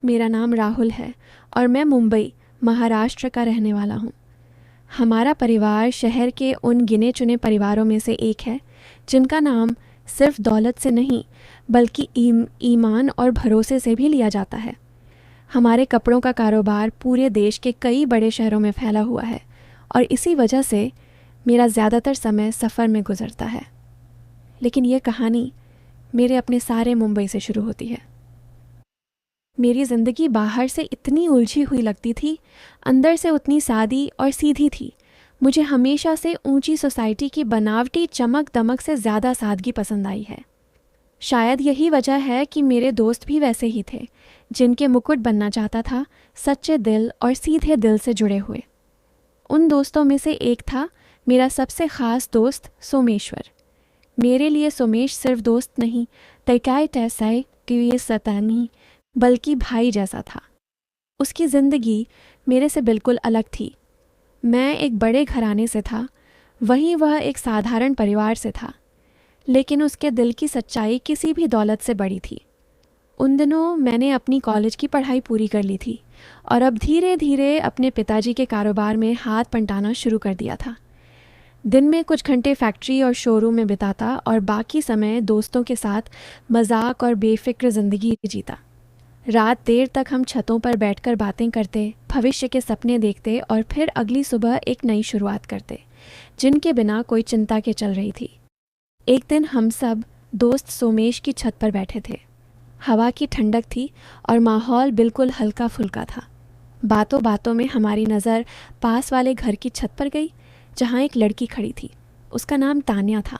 मेरा नाम राहुल है और मैं मुंबई, महाराष्ट्र का रहने वाला हूँ। हमारा परिवार शहर के उन गिने चुने परिवारों में से एक है जिनका नाम सिर्फ दौलत से नहीं बल्कि ईमान और भरोसे से भी लिया जाता है। हमारे कपड़ों का कारोबार पूरे देश के कई बड़े शहरों में फैला हुआ है और इसी वजह से मेरा ज़्यादातर समय सफ़र में गुजरता है। लेकिन ये कहानी मेरे अपने सारे मुंबई से शुरू होती है। मेरी ज़िंदगी बाहर से इतनी उलझी हुई लगती थी, अंदर से उतनी सादी और सीधी थी। मुझे हमेशा से ऊंची सोसाइटी की बनावटी चमक दमक से ज़्यादा सादगी पसंद आई है। शायद यही वजह है कि मेरे दोस्त भी वैसे ही थे, जिनके मुकुट बनना चाहता था, सच्चे दिल और सीधे दिल से जुड़े हुए। उन दोस्तों में से एक था मेरा सबसे ख़ास दोस्त सोमेश्वर। मेरे लिए सोमेश सिर्फ दोस्त नहीं, तैकाय तैसाय कि ये सतानी बल्कि भाई जैसा था। उसकी ज़िंदगी मेरे से बिल्कुल अलग थी। मैं एक बड़े घराने से था, वहीं वह एक साधारण परिवार से था, लेकिन उसके दिल की सच्चाई किसी भी दौलत से बड़ी थी। उन दिनों मैंने अपनी कॉलेज की पढ़ाई पूरी कर ली थी और अब धीरे धीरे अपने पिताजी के कारोबार में हाथ पलटाना शुरू कर दिया था। दिन में कुछ घंटे फैक्ट्री और शोरूम में बिताता और बाकी समय दोस्तों के साथ मजाक और बेफिक्र ज़िंदगी जीता। रात देर तक हम छतों पर बैठकर बातें करते, भविष्य के सपने देखते और फिर अगली सुबह एक नई शुरुआत करते, जिनके बिना कोई चिंता के चल रही थी। एक दिन हम सब दोस्त सोमेश की छत पर बैठे थे। हवा की ठंडक थी और माहौल बिल्कुल हल्का फुल्का था। बातों बातों में हमारी नज़र पास वाले घर की छत पर गई, जहाँ एक लड़की खड़ी थी। उसका नाम तान्या था।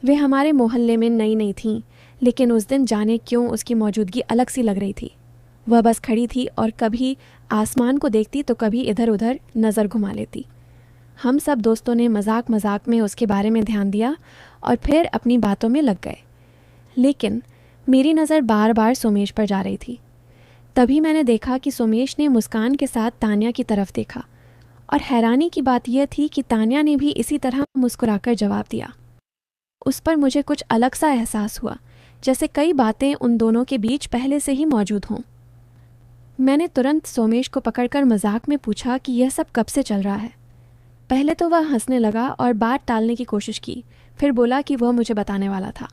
वे हमारे मोहल्ले में नई नई थीं, लेकिन उस दिन जाने क्यों उसकी मौजूदगी अलग सी लग रही थी। वह बस खड़ी थी और कभी आसमान को देखती तो कभी इधर उधर नज़र घुमा लेती। हम सब दोस्तों ने मजाक मजाक में उसके बारे में ध्यान दिया और फिर अपनी बातों में लग गए। लेकिन मेरी नज़र बार बार सोमेश पर जा रही थी। तभी मैंने देखा कि सोमेश ने मुस्कान के साथ तान्या की तरफ देखा और हैरानी की बात यह थी कि तान्या ने भी इसी तरह मुस्कुराकर जवाब दिया। उस पर मुझे कुछ अलग सा एहसास हुआ, जैसे कई बातें उन दोनों के बीच पहले से ही मौजूद हों। मैंने तुरंत सोमेश को पकड़कर मजाक में पूछा कि यह सब कब से चल रहा है। पहले तो वह हंसने लगा और बात टालने की कोशिश की, फिर बोला कि वह मुझे बताने वाला था।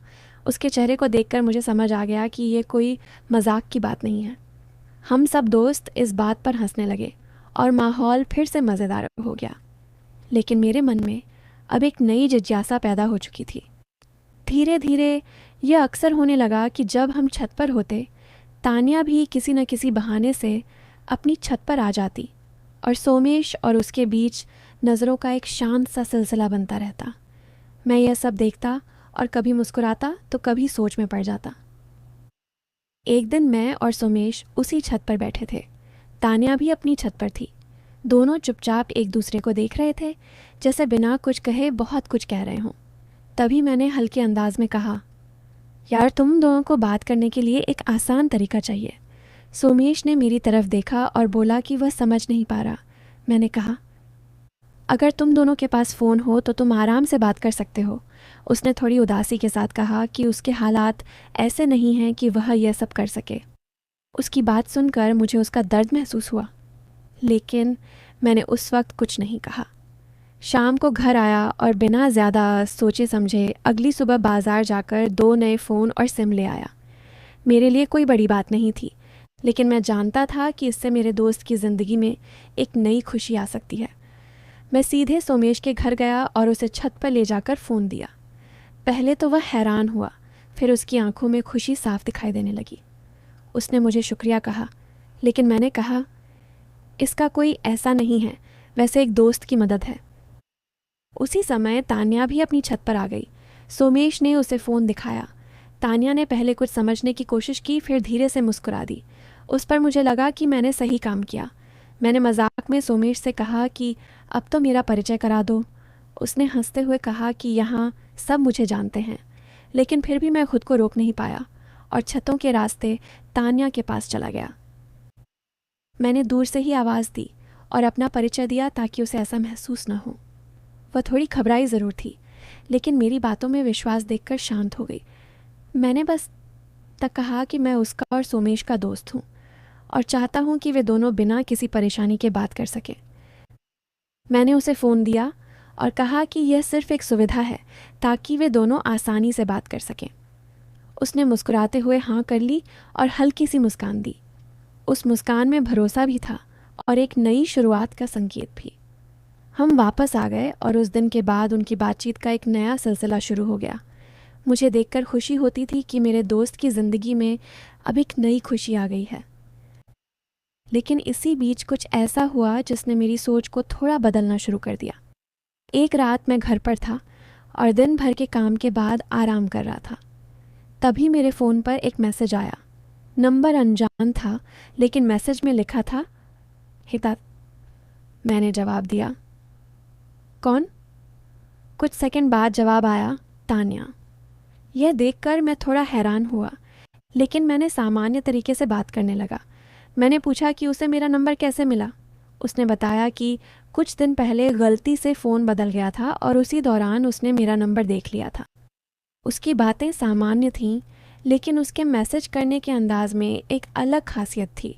उसके चेहरे को देखकर मुझे समझ आ गया कि यह कोई मजाक की बात नहीं है। हम सब दोस्त इस बात पर हंसने लगे और माहौल फिर से मज़ेदार हो गया। लेकिन मेरे मन में अब एक नई जिज्ञासा पैदा हो चुकी थी। धीरे धीरे यह अक्सर होने लगा कि जब हम छत पर होते, तान्या भी किसी न किसी बहाने से अपनी छत पर आ जाती और सोमेश और उसके बीच नज़रों का एक शांत सा सिलसिला बनता रहता। मैं यह सब देखता और कभी मुस्कुराता तो कभी सोच में पड़ जाता। एक दिन मैं और सोमेश उसी छत पर बैठे थे। तान्या भी अपनी छत पर थी। दोनों चुपचाप एक दूसरे को देख रहे थे, जैसे बिना कुछ कहे बहुत कुछ कह रहे हों। तभी मैंने हल्के अंदाज में कहा, यार तुम दोनों को बात करने के लिए एक आसान तरीका चाहिए। सोमेश ने मेरी तरफ देखा और बोला कि वह समझ नहीं पा रहा। मैंने कहा, अगर तुम दोनों के पास फ़ोन हो तो तुम आराम से बात कर सकते हो। उसने थोड़ी उदासी के साथ कहा कि उसके हालात ऐसे नहीं हैं कि वह यह सब कर सके। उसकी बात सुनकर मुझे उसका दर्द महसूस हुआ, लेकिन मैंने उस वक्त कुछ नहीं कहा। शाम को घर आया और बिना ज़्यादा सोचे समझे अगली सुबह बाज़ार जाकर 2 नए फ़ोन और सिम ले आया। मेरे लिए कोई बड़ी बात नहीं थी, लेकिन मैं जानता था कि इससे मेरे दोस्त की ज़िंदगी में एक नई खुशी आ सकती है। मैं सीधे सोमेश के घर गया और उसे छत पर ले जाकर फ़ोन दिया। पहले तो वह हैरान हुआ, फिर उसकी आंखों में खुशी साफ दिखाई देने लगी। उसने मुझे शुक्रिया कहा, लेकिन मैंने कहा, इसका कोई ऐसा नहीं है, वैसे एक दोस्त की मदद है। उसी समय तान्या भी अपनी छत पर आ गई। सोमेश ने उसे फ़ोन दिखाया। तान्या ने पहले कुछ समझने की कोशिश की, फिर धीरे से मुस्कुरा दी। उस पर मुझे लगा कि मैंने सही काम किया। मैंने मजाक में सोमेश से कहा कि अब तो मेरा परिचय करा दो। उसने हंसते हुए कहा कि यहाँ सब मुझे जानते हैं, लेकिन फिर भी मैं खुद को रोक नहीं पाया और छतों के रास्ते तान्या के पास चला गया। मैंने दूर से ही आवाज़ दी और अपना परिचय दिया ताकि उसे ऐसा महसूस न हो। वह थोड़ी घबराई ज़रूर थी, लेकिन मेरी बातों में विश्वास देखकर शांत हो गई। मैंने बस तक कहा कि मैं उसका और सोमेश का दोस्त हूँ और चाहता हूँ कि वे दोनों बिना किसी परेशानी के बात कर सकें। मैंने उसे फ़ोन दिया और कहा कि यह सिर्फ एक सुविधा है ताकि वे दोनों आसानी से बात कर सकें। उसने मुस्कुराते हुए हाँ कर ली और हल्की सी मुस्कान दी। उस मुस्कान में भरोसा भी था और एक नई शुरुआत का संकेत भी। हम वापस आ गए और उस दिन के बाद उनकी बातचीत का एक नया सिलसिला शुरू हो गया। मुझे देखकर खुशी होती थी कि मेरे दोस्त की ज़िंदगी में अब एक नई खुशी आ गई है। लेकिन इसी बीच कुछ ऐसा हुआ जिसने मेरी सोच को थोड़ा बदलना शुरू कर दिया। एक रात मैं घर पर था और दिन भर के काम के बाद आराम कर रहा था। तभी मेरे फ़ोन पर एक मैसेज आया। नंबर अनजान था, लेकिन मैसेज में लिखा था हिता। मैंने जवाब दिया, कौन? कुछ सेकंड बाद जवाब आया, तान्या। यह देखकर मैं थोड़ा हैरान हुआ, लेकिन मैंने सामान्य तरीके से बात करने लगा। मैंने पूछा कि उसे मेरा नंबर कैसे मिला। उसने बताया कि कुछ दिन पहले गलती से फ़ोन बदल गया था और उसी दौरान उसने मेरा नंबर देख लिया था। उसकी बातें सामान्य थीं, लेकिन उसके मैसेज करने के अंदाज में एक अलग खासियत थी,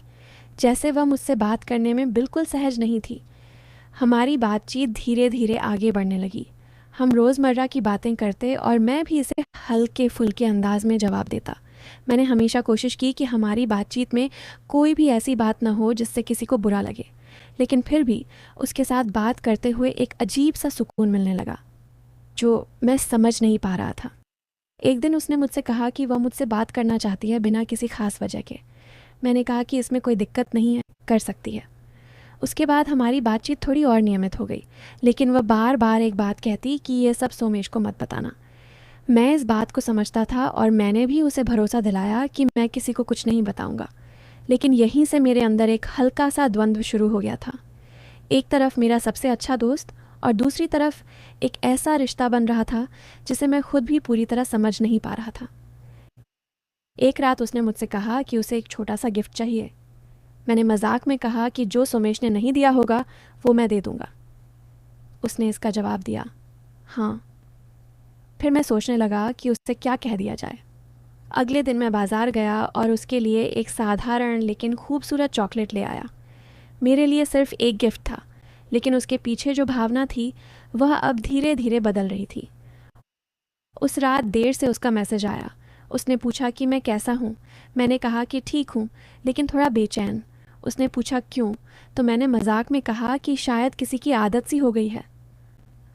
जैसे वह मुझसे बात करने में बिल्कुल सहज नहीं थी। हमारी बातचीत धीरे धीरे आगे बढ़ने लगी। हम रोज़मर्रा की बातें करते और मैं भी इसे हल्के फुल्के अंदाज में जवाब देता। मैंने हमेशा कोशिश की कि हमारी बातचीत में कोई भी ऐसी बात न हो जिससे किसी को बुरा लगे, लेकिन फिर भी उसके साथ बात करते हुए एक अजीब सा सुकून मिलने लगा जो मैं समझ नहीं पा रहा था। एक दिन उसने मुझसे कहा कि वह मुझसे बात करना चाहती है बिना किसी खास वजह के। मैंने कहा कि इसमें कोई दिक्कत नहीं है, कर सकती है। उसके बाद हमारी बातचीत थोड़ी और नियमित हो गई, लेकिन वह बार बार एक बात कहती कि ये सब सोमेश को मत बताना। मैं इस बात को समझता था और मैंने भी उसे भरोसा दिलाया कि मैं किसी को कुछ नहीं बताऊंगा। लेकिन यहीं से मेरे अंदर एक हल्का सा द्वंद्व शुरू हो गया था। एक तरफ मेरा सबसे अच्छा दोस्त और दूसरी तरफ एक ऐसा रिश्ता बन रहा था जिसे मैं खुद भी पूरी तरह समझ नहीं पा रहा था। एक रात उसने मुझसे कहा कि उसे एक छोटा सा गिफ्ट चाहिए। मैंने मजाक में कहा कि जो सोमेश ने नहीं दिया होगा वो मैं दे दूंगा। उसने इसका जवाब दिया, हाँ। फिर मैं सोचने लगा कि उससे क्या कह दिया जाए। अगले दिन मैं बाज़ार गया और उसके लिए एक साधारण लेकिन खूबसूरत चॉकलेट ले आया। मेरे लिए सिर्फ एक गिफ्ट था, लेकिन उसके पीछे जो भावना थी वह अब धीरे धीरे बदल रही थी। उस रात देर से उसका मैसेज आया। उसने पूछा कि मैं कैसा हूँ। मैंने कहा कि ठीक हूँ, लेकिन थोड़ा बेचैन। उसने पूछा क्यों, तो मैंने मजाक में कहा कि शायद किसी की आदत सी हो गई है।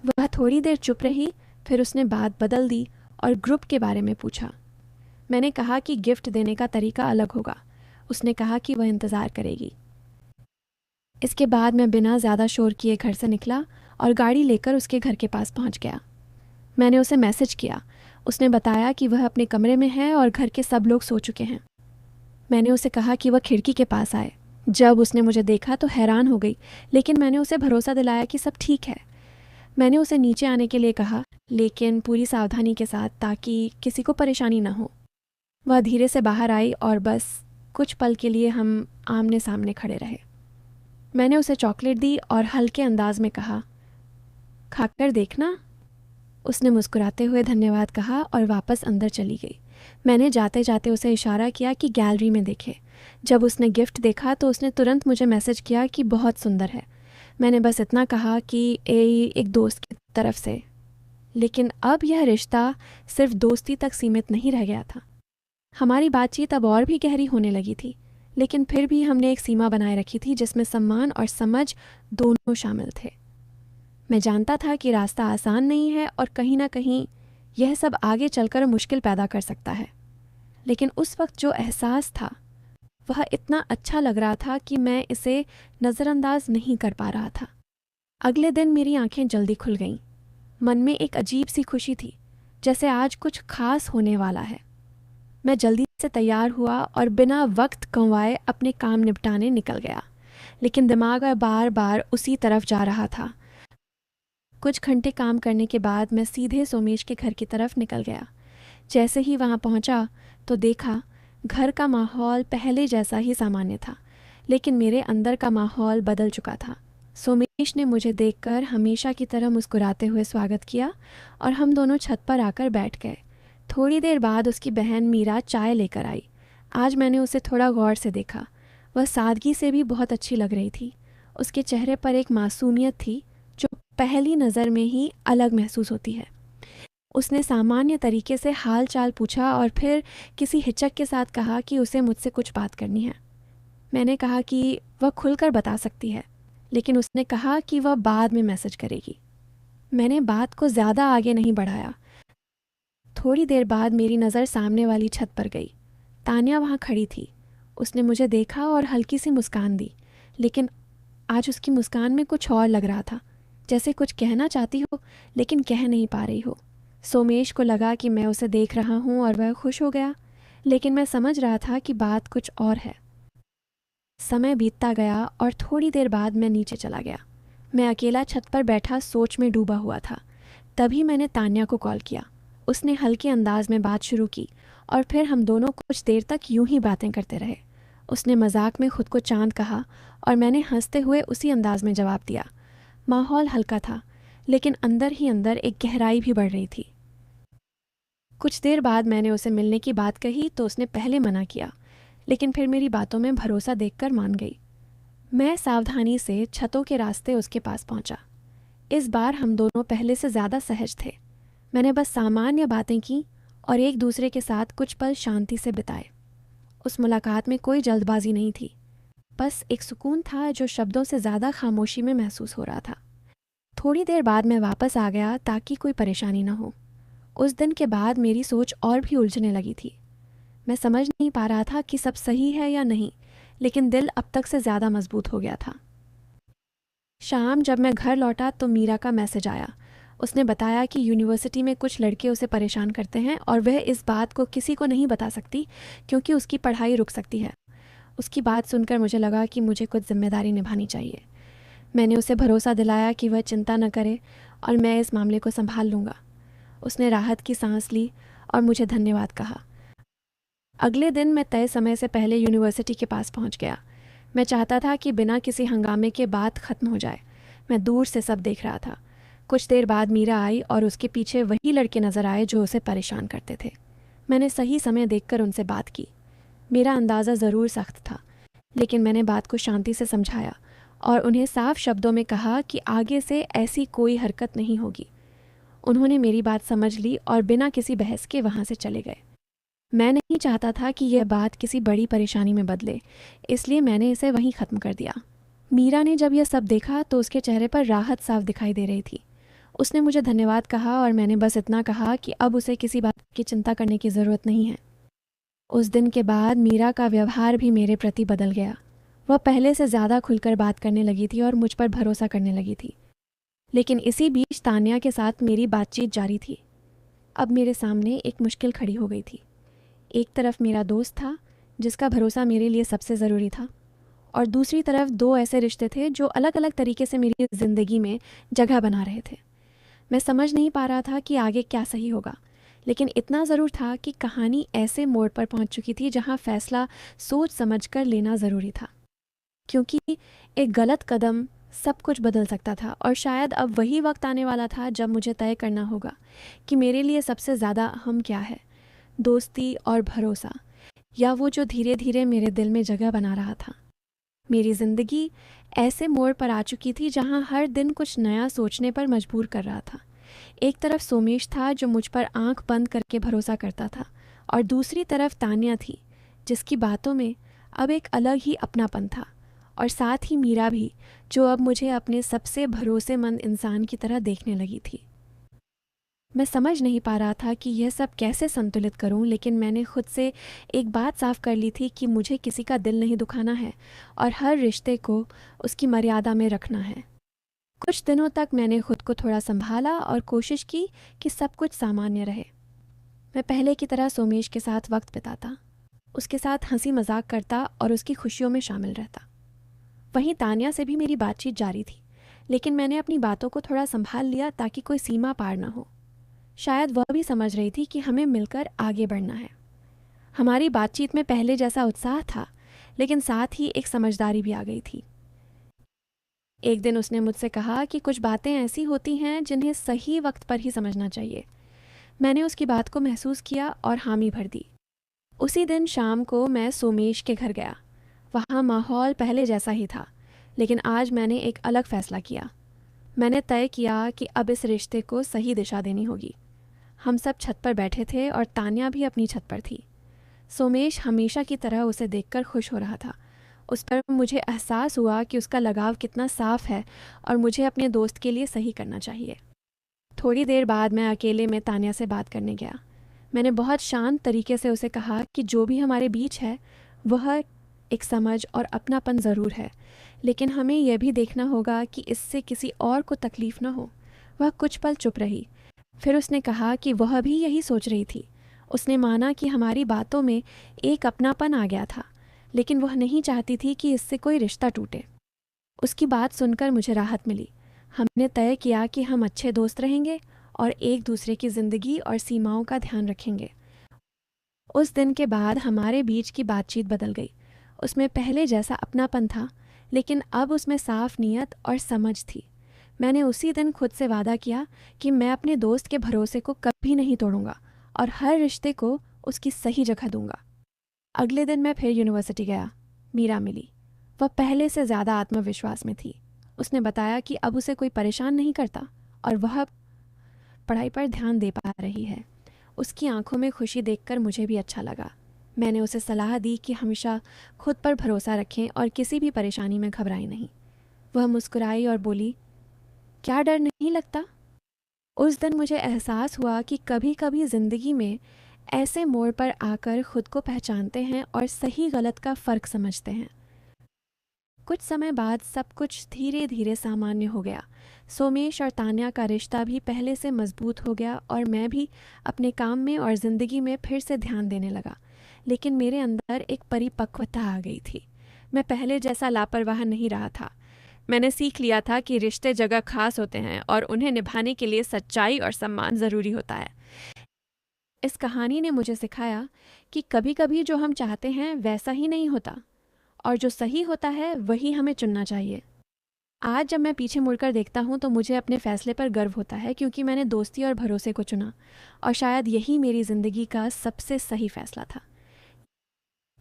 वह थोड़ी देर चुप रही, फिर उसने बात बदल दी और ग्रुप के बारे में पूछा। मैंने कहा कि गिफ्ट देने का तरीका अलग होगा। उसने कहा कि वह इंतज़ार करेगी। इसके बाद मैं बिना ज़्यादा शोर किए घर से निकला और गाड़ी लेकर उसके घर के पास पहुंच गया। मैंने उसे मैसेज किया। उसने बताया कि वह अपने कमरे में है और घर के सब लोग सो चुके हैं। मैंने उसे कहा कि वह खिड़की के पास आए। जब उसने मुझे देखा तो हैरान हो गई, लेकिन मैंने उसे भरोसा दिलाया कि सब ठीक है। मैंने उसे नीचे आने के लिए कहा, लेकिन पूरी सावधानी के साथ, ताकि किसी को परेशानी न हो। वह धीरे से बाहर आई और बस कुछ पल के लिए हम आमने सामने खड़े रहे। मैंने उसे चॉकलेट दी और हल्के अंदाज में कहा, खाकर देखना। उसने मुस्कुराते हुए धन्यवाद कहा और वापस अंदर चली गई। मैंने जाते जाते उसे इशारा किया कि गैलरी में देखे। जब उसने गिफ्ट देखा तो उसने तुरंत मुझे मैसेज किया कि बहुत सुंदर है। मैंने बस इतना कहा कि एक दोस्त की तरफ से। लेकिन अब यह रिश्ता सिर्फ दोस्ती तक सीमित नहीं रह गया था। हमारी बातचीत अब और भी गहरी होने लगी थी, लेकिन फिर भी हमने एक सीमा बनाए रखी थी जिसमें सम्मान और समझ दोनों शामिल थे। मैं जानता था कि रास्ता आसान नहीं है और कहीं ना कहीं यह सब आगे चलकर मुश्किल पैदा कर सकता है, लेकिन उस वक्त जो एहसास था वह इतना अच्छा लग रहा था कि मैं इसे नज़रअंदाज नहीं कर पा रहा था। अगले दिन मेरी आंखें जल्दी खुल गईं। मन में एक अजीब सी खुशी थी, जैसे आज कुछ खास होने वाला है। मैं जल्दी से तैयार हुआ और बिना वक्त गंवाए अपने काम निपटाने निकल गया, लेकिन दिमाग बार बार उसी तरफ जा रहा था। कुछ घंटे काम करने के बाद मैं सीधे सोमेश के घर की तरफ निकल गया। जैसे ही वहां पहुंचा तो देखा घर का माहौल पहले जैसा ही सामान्य था, लेकिन मेरे अंदर का माहौल बदल चुका था। सोमेश ने मुझे देखकर हमेशा की तरह मुस्कुराते हुए स्वागत किया और हम दोनों छत पर आकर बैठ गए। थोड़ी देर बाद उसकी बहन मीरा चाय लेकर आई। आज मैंने उसे थोड़ा गौर से देखा। वह सादगी से भी बहुत अच्छी लग रही थी। उसके चेहरे पर एक मासूमियत थी जो पहली नज़र में ही अलग महसूस होती है। उसने सामान्य तरीके से हाल चाल पूछा और फिर किसी हिचक के साथ कहा कि उसे मुझसे कुछ बात करनी है। मैंने कहा कि वह खुलकर बता सकती है, लेकिन उसने कहा कि वह बाद में मैसेज करेगी। मैंने बात को ज़्यादा आगे नहीं बढ़ाया। थोड़ी देर बाद मेरी नज़र सामने वाली छत पर गई। तान्या वहाँ खड़ी थी। उसने मुझे देखा और हल्की सी मुस्कान दी, लेकिन आज उसकी मुस्कान में कुछ और लग रहा था, जैसे कुछ कहना चाहती हो लेकिन कह नहीं पा रही हो। सोमेश को लगा कि मैं उसे देख रहा हूँ और वह खुश हो गया, लेकिन मैं समझ रहा था कि बात कुछ और है। समय बीतता गया और थोड़ी देर बाद मैं नीचे चला गया। मैं अकेला छत पर बैठा सोच में डूबा हुआ था। तभी मैंने तान्या को कॉल किया। उसने हल्के अंदाज में बात शुरू की और फिर हम दोनों कुछ देर तक यूं ही बातें करते रहे। उसने मजाक में खुद को चांद कहा और मैंने हंसते हुए उसी अंदाज में जवाब दिया। माहौल हल्का था, लेकिन अंदर ही अंदर एक गहराई भी बढ़ रही थी। कुछ देर बाद मैंने उसे मिलने की बात कही तो उसने पहले मना किया, लेकिन फिर मेरी बातों में भरोसा देखकर मान गई। मैं सावधानी से छतों के रास्ते उसके पास पहुंचा। इस बार हम दोनों पहले से ज़्यादा सहज थे। मैंने बस सामान्य बातें की और एक दूसरे के साथ कुछ पल शांति से बिताए। उस मुलाकात में कोई जल्दबाजी नहीं थी, बस एक सुकून था जो शब्दों से ज़्यादा खामोशी में महसूस हो रहा था। थोड़ी देर बाद मैं वापस आ गया ताकि कोई परेशानी न हो। उस दिन के बाद मेरी सोच और भी उलझने लगी थी। मैं समझ नहीं पा रहा था कि सब सही है या नहीं, लेकिन दिल अब तक से ज़्यादा मजबूत हो गया था। शाम जब मैं घर लौटा तो मीरा का मैसेज आया। उसने बताया कि यूनिवर्सिटी में कुछ लड़के उसे परेशान करते हैं और वह इस बात को किसी को नहीं बता सकती क्योंकि उसकी पढ़ाई रुक सकती है। उसकी बात सुनकर मुझे लगा कि मुझे कुछ जिम्मेदारी निभानी चाहिए। मैंने उसे भरोसा दिलाया कि वह चिंता न करे और मैं इस मामले को संभाल लूँगा। उसने राहत की सांस ली और मुझे धन्यवाद कहा। अगले दिन मैं तय समय से पहले यूनिवर्सिटी के पास पहुंच गया। मैं चाहता था कि बिना किसी हंगामे के बात खत्म हो जाए। मैं दूर से सब देख रहा था। कुछ देर बाद मीरा आई और उसके पीछे वही लड़के नजर आए जो उसे परेशान करते थे। मैंने सही समय देखकर उनसे बात की। मेरा अंदाज़ा ज़रूर सख्त था, लेकिन मैंने बात को शांति से समझाया और उन्हें साफ शब्दों में कहा कि आगे से ऐसी कोई हरकत नहीं होगी। उन्होंने मेरी बात समझ ली और बिना किसी बहस के वहाँ से चले गए। मैं नहीं चाहता था कि यह बात किसी बड़ी परेशानी में बदले, इसलिए मैंने इसे वहीं ख़त्म कर दिया। मीरा ने जब यह सब देखा तो उसके चेहरे पर राहत साफ दिखाई दे रही थी। उसने मुझे धन्यवाद कहा और मैंने बस इतना कहा कि अब उसे किसी बात की चिंता करने की ज़रूरत नहीं है। उस दिन के बाद मीरा का व्यवहार भी मेरे प्रति बदल गया। वह पहले से ज़्यादा खुलकर बात करने लगी थी और मुझ पर भरोसा करने लगी थी। लेकिन इसी बीच तान्या के साथ मेरी बातचीत जारी थी। अब मेरे सामने एक मुश्किल खड़ी हो गई थी। एक तरफ मेरा दोस्त था जिसका भरोसा मेरे लिए सबसे ज़रूरी था, और दूसरी तरफ दो ऐसे रिश्ते थे जो अलग अलग तरीके से मेरी ज़िंदगी में जगह बना रहे थे। मैं समझ नहीं पा रहा था कि आगे क्या सही होगा, लेकिन इतना ज़रूर था कि कहानी ऐसे मोड़ पर पहुंच चुकी थी जहां फैसला सोच समझकर लेना ज़रूरी था, क्योंकि एक गलत कदम सब कुछ बदल सकता था। और शायद अब वही वक्त आने वाला था जब मुझे तय करना होगा कि मेरे लिए सबसे ज़्यादा अहम क्या है, दोस्ती और भरोसा, या वो जो धीरे धीरे मेरे दिल में जगह बना रहा था। मेरी ज़िंदगी ऐसे मोड़ पर आ चुकी थी जहां हर दिन कुछ नया सोचने पर मजबूर कर रहा था। एक तरफ सोमेश था जो मुझ पर आंख बंद करके भरोसा करता था, और दूसरी तरफ तान्या थी जिसकी बातों में अब एक अलग ही अपनापन था, और साथ ही मीरा भी जो अब मुझे अपने सबसे भरोसेमंद इंसान की तरह देखने लगी थी। मैं समझ नहीं पा रहा था कि यह सब कैसे संतुलित करूं, लेकिन मैंने खुद से एक बात साफ कर ली थी कि मुझे किसी का दिल नहीं दुखाना है और हर रिश्ते को उसकी मर्यादा में रखना है। कुछ दिनों तक मैंने खुद को थोड़ा संभाला और कोशिश की कि सब कुछ सामान्य रहे। मैं पहले की तरह सोमेश के साथ वक्त बिताता, उसके साथ हंसी मजाक करता और उसकी खुशियों में शामिल रहता। वहीं तान्या से भी मेरी बातचीत जारी थी, लेकिन मैंने अपनी बातों को थोड़ा संभाल लिया ताकि कोई सीमा पार ना हो। शायद वह भी समझ रही थी कि हमें मिलकर आगे बढ़ना है। हमारी बातचीत में पहले जैसा उत्साह था, लेकिन साथ ही एक समझदारी भी आ गई थी। एक दिन उसने मुझसे कहा कि कुछ बातें ऐसी होती हैं जिन्हें सही वक्त पर ही समझना चाहिए। मैंने उसकी बात को महसूस किया और हामी भर दी। उसी दिन शाम को मैं सोमेश के घर गया। वहाँ माहौल पहले जैसा ही था, लेकिन आज मैंने एक अलग फ़ैसला किया। मैंने तय किया कि अब इस रिश्ते को सही दिशा देनी होगी। हम सब छत पर बैठे थे और तान्या भी अपनी छत पर थी। सोमेश हमेशा की तरह उसे देखकर खुश हो रहा था। उस पर मुझे एहसास हुआ कि उसका लगाव कितना साफ है और मुझे अपने दोस्त के लिए सही करना चाहिए। थोड़ी देर बाद मैं अकेले में तान्या से बात करने गया। मैंने बहुत शांत तरीके से उसे कहा कि जो भी हमारे बीच है वह एक समझ और अपनापन ज़रूर है, लेकिन हमें यह भी देखना होगा कि इससे किसी और को तकलीफ़ ना हो। वह कुछ पल चुप रही। फिर उसने कहा कि वह भी यही सोच रही थी। उसने माना कि हमारी बातों में एक अपनापन आ गया था, लेकिन वह नहीं चाहती थी कि इससे कोई रिश्ता टूटे। उसकी बात सुनकर मुझे राहत मिली। हमने तय किया कि हम अच्छे दोस्त रहेंगे और एक दूसरे की ज़िंदगी और सीमाओं का ध्यान रखेंगे। उस दिन के बाद हमारे बीच की बातचीत बदल गई। उसमें पहले जैसा अपनापन था, लेकिन अब उसमें साफ नीयत और समझ थी। मैंने उसी दिन खुद से वादा किया कि मैं अपने दोस्त के भरोसे को कभी नहीं तोड़ूंगा और हर रिश्ते को उसकी सही जगह दूंगा। अगले दिन मैं फिर यूनिवर्सिटी गया। मीरा मिली। वह पहले से ज़्यादा आत्मविश्वास में थी। उसने बताया कि अब उसे कोई परेशान नहीं करता और वह पढ़ाई पर ध्यान दे पा रही है। उसकी आंखों में खुशी देखकर मुझे भी अच्छा लगा। मैंने उसे सलाह दी कि हमेशा खुद पर भरोसा रखें और किसी भी परेशानी में घबराएं नहीं। वह मुस्कुराई और बोली, क्या डर नहीं लगता? उस दिन मुझे एहसास हुआ कि कभी कभी ज़िंदगी में ऐसे मोड़ पर आकर खुद को पहचानते हैं और सही गलत का फ़र्क समझते हैं। कुछ समय बाद सब कुछ धीरे धीरे सामान्य हो गया। सोमेश और तान्या का रिश्ता भी पहले से मजबूत हो गया और मैं भी अपने काम में और ज़िंदगी में फिर से ध्यान देने लगा। लेकिन मेरे अंदर एक परिपक्वता आ गई थी। मैं पहले जैसा लापरवाह नहीं रहा था। मैंने सीख लिया था कि रिश्ते जगह खास होते हैं और उन्हें निभाने के लिए सच्चाई और सम्मान ज़रूरी होता है। इस कहानी ने मुझे सिखाया कि कभी कभी जो हम चाहते हैं वैसा ही नहीं होता और जो सही होता है वही हमें चुनना चाहिए। आज जब मैं पीछे मुड़कर देखता हूँ तो मुझे अपने फैसले पर गर्व होता है, क्योंकि मैंने दोस्ती और भरोसे को चुना और शायद यही मेरी ज़िंदगी का सबसे सही फैसला था।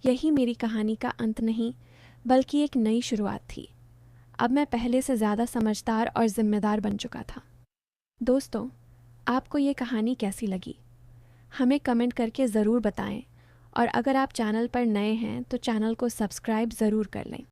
यही मेरी कहानी का अंत नहीं, बल्कि एक नई शुरुआत थी। अब मैं पहले से ज़्यादा समझदार और ज़िम्मेदार बन चुका था। दोस्तों, आपको ये कहानी कैसी लगी? हमें कमेंट करके ज़रूर बताएं और अगर आप चैनल पर नए हैं तो चैनल को सब्सक्राइब ज़रूर कर लें।